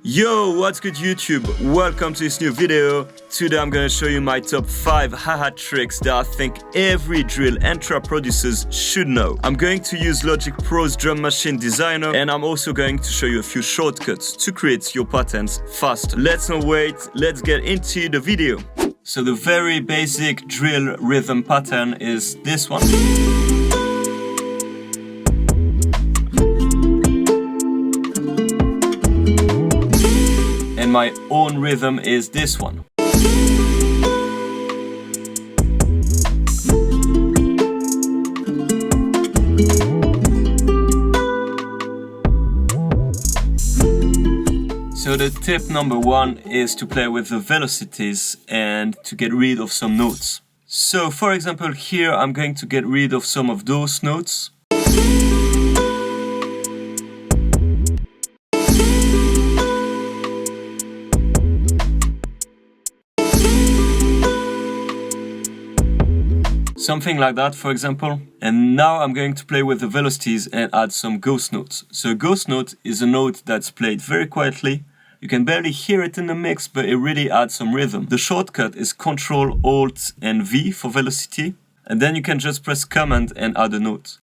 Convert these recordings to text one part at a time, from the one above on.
Yo, what's good YouTube? Welcome to this new video. Today I'm gonna show you my top 5 hi-hat tricks that I think every drill and trap producers should know. I'm going to use Logic Pro's Drum Machine Designer, and I'm also going to show you a few shortcuts to create your patterns faster. Let's not wait, let's get into the video. So the very basic drill rhythm pattern is this one. And my own rhythm is this one. So the tip number 1 is to play with the velocities and to get rid of some notes. So for example here I'm going to get rid of some of those notes. Something like that, for example. And now I'm going to play with the velocities and add some ghost notes. So a ghost note is a note that's played very quietly. You can barely hear it in the mix, but it really adds some rhythm. The shortcut is Ctrl, Alt, and V for velocity. And then you can just press Command and add a note.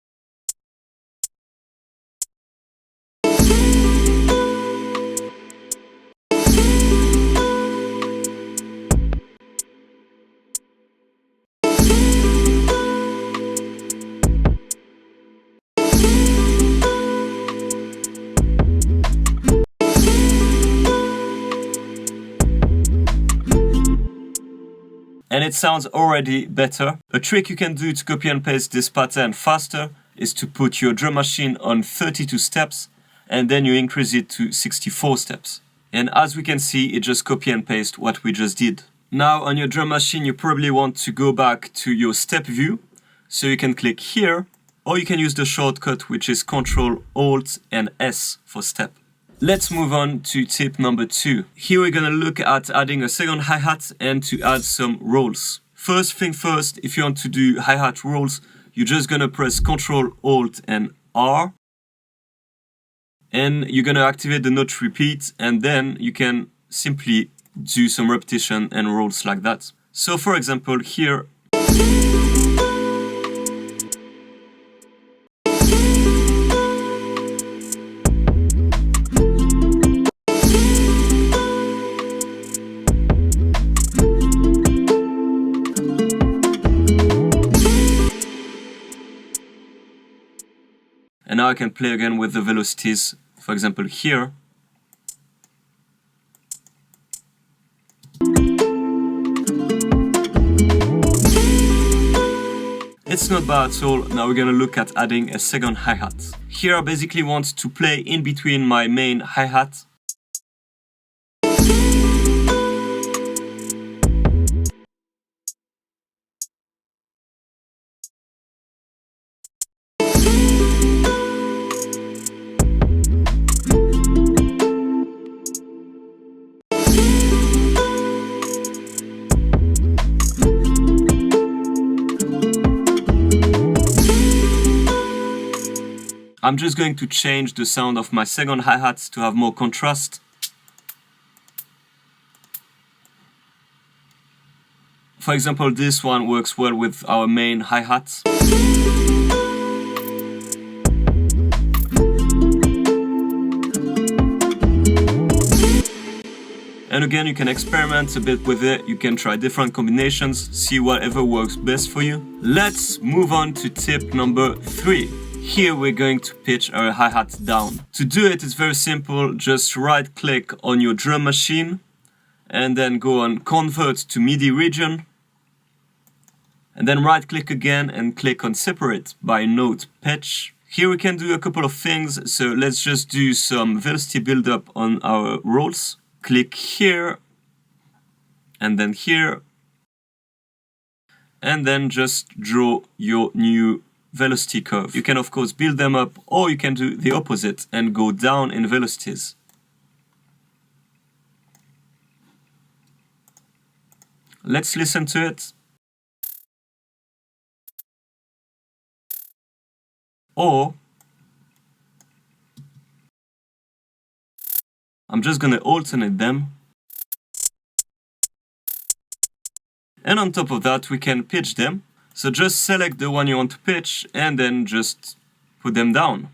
And it sounds already better. A trick you can do to copy and paste this pattern faster is to put your drum machine on 32 steps and then you increase it to 64 steps. And as we can see, it just copy and paste what we just did. Now on your drum machine, you probably want to go back to your step view. So you can click here, or you can use the shortcut which is Ctrl, Alt and S for step. Let's move on to tip number 2. Here we're gonna look at adding a second hi-hat and to add some rolls. First thing first, if you want to do hi-hat rolls, you're just gonna press Ctrl, Alt and R. And you're gonna activate the note repeat, and then you can simply do some repetition and rolls like that. So for example here, and now I can play again with the velocities, for example here. It's not bad at all. Now we're gonna look at adding a second hi-hat. Here I basically want to play in between my main hi-hat. I'm just going to change the sound of my second hi-hat to have more contrast. For example, this one works well with our main hi-hat. And again, you can experiment a bit with it. You can try different combinations, see whatever works best for you. Let's move on to tip number 3. Here we're going to pitch our hi-hat down. To do it, it's very simple. Just right click on your drum machine and then go on Convert to MIDI region. And then right click again and click on Separate by Note Pitch. Here we can do a couple of things. So let's just do some velocity buildup on our rolls. Click here and then here. And then just draw your new velocity curve. You can of course build them up, or you can do the opposite and go down in velocities. Let's listen to it. Or I'm just gonna alternate them. And on top of that, we can pitch them. So just select the one you want to pitch and then just put them down.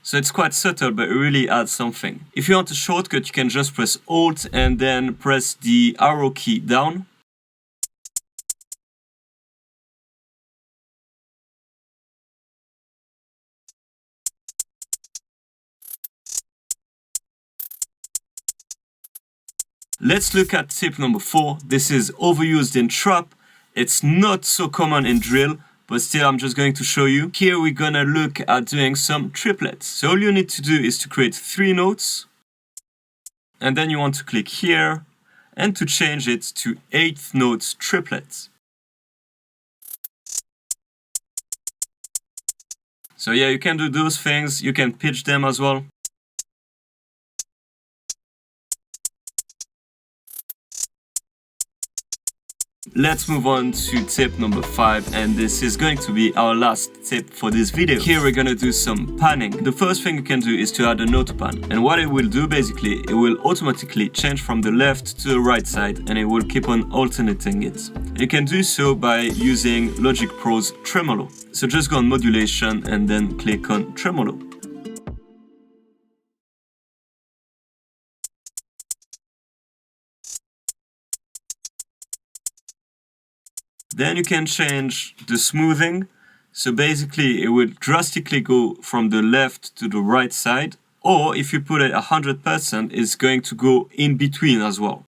So it's quite subtle, but it really adds something. If you want a shortcut, you can just press Alt and then press the arrow key down. Let's look at tip number 4. This is overused in trap. It's not so common in drill, but still I'm just going to show you. Here we're gonna look at doing some triplets. So all you need to do is to create 3 notes, and then you want to click here and to change it to 8th notes triplets. So yeah, you can do those things, you can pitch them as well. Let's move on to tip number 5, and this is going to be our last tip for this video. Here we're gonna do some panning. The first thing you can do is to add an auto pan, and what it will do basically, it will automatically change from the left to the right side and it will keep on alternating it. You can do so by using Logic Pro's tremolo. So just go on modulation and then click on tremolo. Then you can change the smoothing. So basically it will drastically go from the left to the right side. Or if you put it 100%, it's going to go in between as well.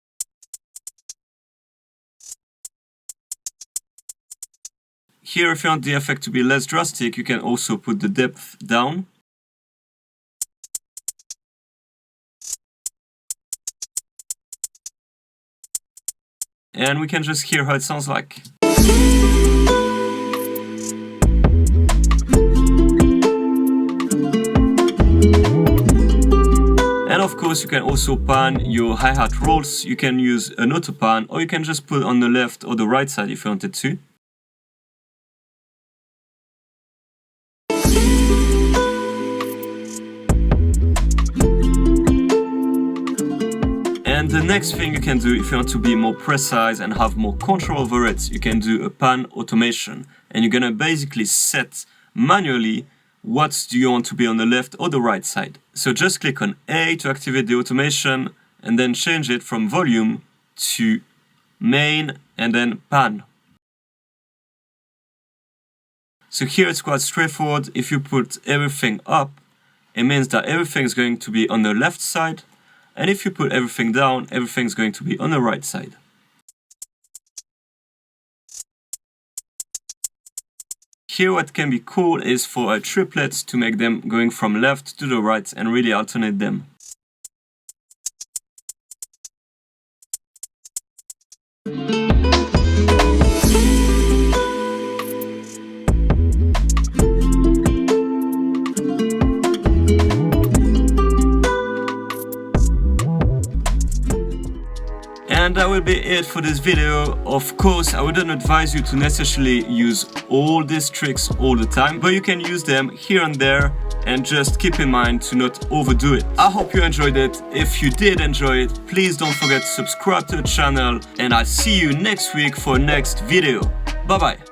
Here, if you want the effect to be less drastic, you can also put the depth down. And we can just hear how it sounds like. And of course you can also pan your hi-hat rolls. You can use an auto pan, or you can just put on the left or the right side if you wanted to. And the next thing you can do, if you want to be more precise and have more control over it, you can do a pan automation. And you're gonna basically set manually what do you want to be on the left or the right side. So just click on A to activate the automation and then change it from volume to main and then pan. So here it's quite straightforward. If you put everything up, it means that everything is going to be on the left side. And if you put everything down, everything's going to be on the right side. Here what can be cool is for triplets to make them going from left to the right and really alternate them. And that will be it for this video. Of course, I wouldn't advise you to necessarily use all these tricks all the time, but you can use them here and there and just keep in mind to not overdo it. I hope you enjoyed it. If you did enjoy it, please don't forget to subscribe to the channel, and I'll see you next week for next video. Bye bye.